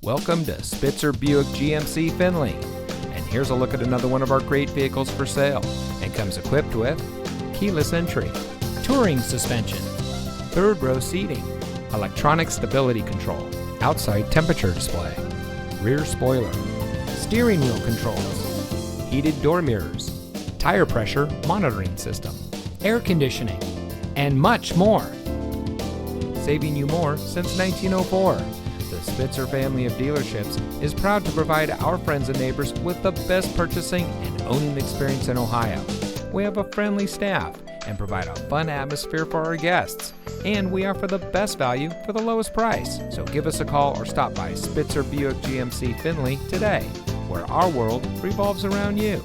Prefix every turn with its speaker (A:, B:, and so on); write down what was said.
A: Welcome to Spitzer Buick GMC Findlay. And here's a look at another one of our great vehicles for sale. And comes equipped with keyless entry,
B: touring suspension,
A: third row seating, electronic stability control, outside temperature display, rear spoiler, steering wheel controls, heated door mirrors, tire pressure monitoring system,
B: air conditioning, and much more.
A: Saving you more since 1904. The Spitzer family of dealerships is proud to provide our friends and neighbors with the best purchasing and owning experience in Ohio. We have a friendly staff and provide a fun atmosphere for our guests. And we offer the best value for the lowest price. So give us a call or stop by Spitzer Buick GMC Findlay today, where our world revolves around you.